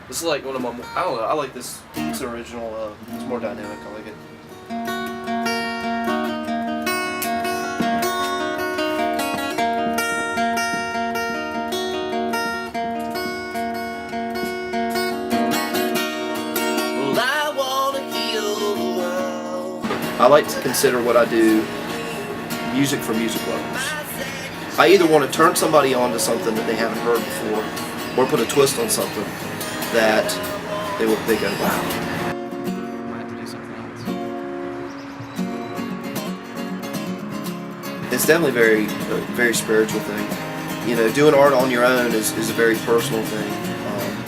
This is like one of my, I don't know, I like this. It's an original, it's more dynamic, I like it. Well, I wanna heal the world. I like to consider what I do music for music lovers. I either want to turn somebody on to something that they haven't heard before, or put a twist on something that they go, wow. Might have to do something else. It's definitely a very spiritual thing. You know, doing art on your own is a very personal thing.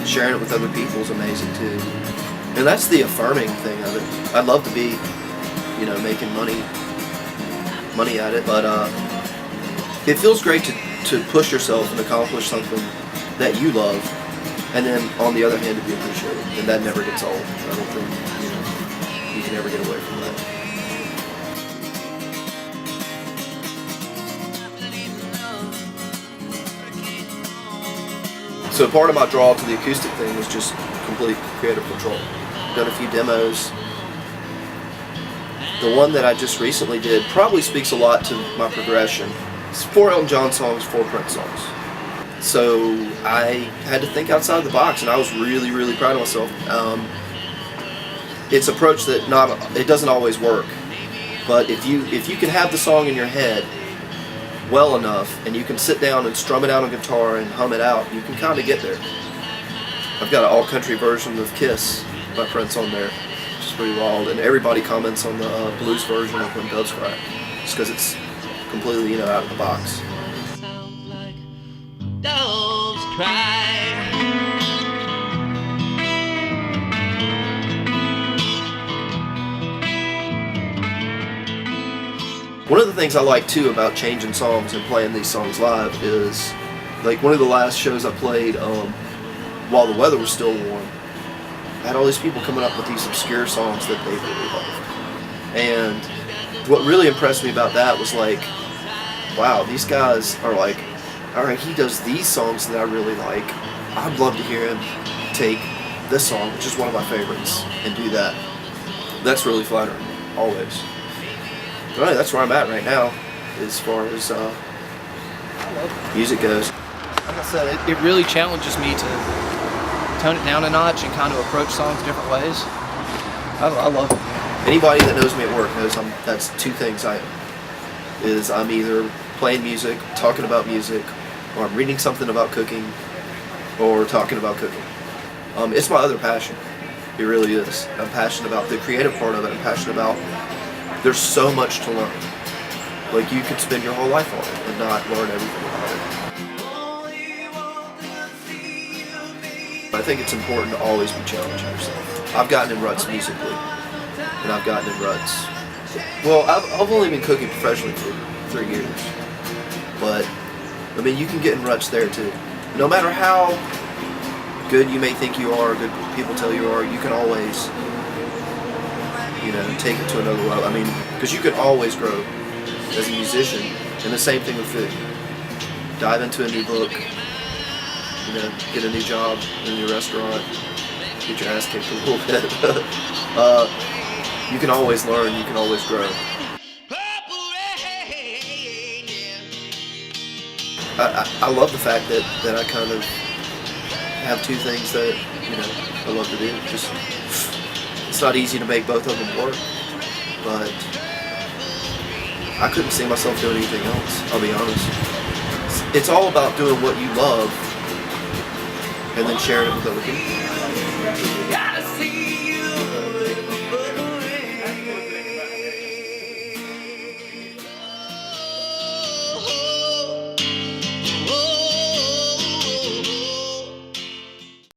Sharing it with other people is amazing too. And that's the affirming thing of it. I'd love to be, you know, making money at it, but it feels great to push yourself and accomplish something that you love, and then on the other hand to be appreciated, and that never gets old. I don't think, you know, you can ever get away from that. So part of my draw to the acoustic thing was just complete creative control. I've done a few demos. The one that I just recently did probably speaks a lot to my progression. It's 4 Elton John songs, 4 Prince songs. So I had to think outside the box, and I was really, really proud of myself. It's an approach that it doesn't always work, but if you can have the song in your head well enough, and you can sit down and strum it out on guitar and hum it out, you can kind of get there. I've got an all-country version of Kiss by Prince on there, which is pretty wild, and everybody comments on the blues version of When Doves Cry, just because it's completely, you know, out of the box. Doves cry. One of the things I like too about changing songs and playing these songs live is, like, one of the last shows I played while the weather was still warm, I had all these people coming up with these obscure songs that they really loved. And what really impressed me about that was like, wow, these guys are like, alright, he does these songs that I really like. I'd love to hear him take this song, which is one of my favorites, and do that. That's really flattering, always. But anyway, that's where I'm at right now, as far as music goes. Like I said, it really challenges me to tone it down a notch and kind of approach songs different ways. I love it. Anybody that knows me at work knows that's two things I am. I'm either playing music, talking about music, or I'm reading something about cooking, or talking about cooking. It's my other passion. It really is. I'm passionate about the creative part of it. I'm passionate about, there's so much to learn. Like, you could spend your whole life on it and not learn everything about it. I think it's important to always be challenging yourself. I've gotten in ruts musically, and I've gotten in ruts. Well, I've only been cooking professionally for 3 years, but I mean, you can get in ruts there too. No matter how good you may think you are, good people tell you are, you can always, you know, take it to another level. I mean, because you can always grow as a musician, and the same thing with food. Dive into a new book, you know, get a new job in a new restaurant, get your ass kicked a little bit. You can always learn, you can always grow. I love the fact that I kind of have two things that, you know, I love to do. Just, it's not easy to make both of them work, but I couldn't see myself doing anything else, I'll be honest. It's all about doing what you love and then sharing it with other people.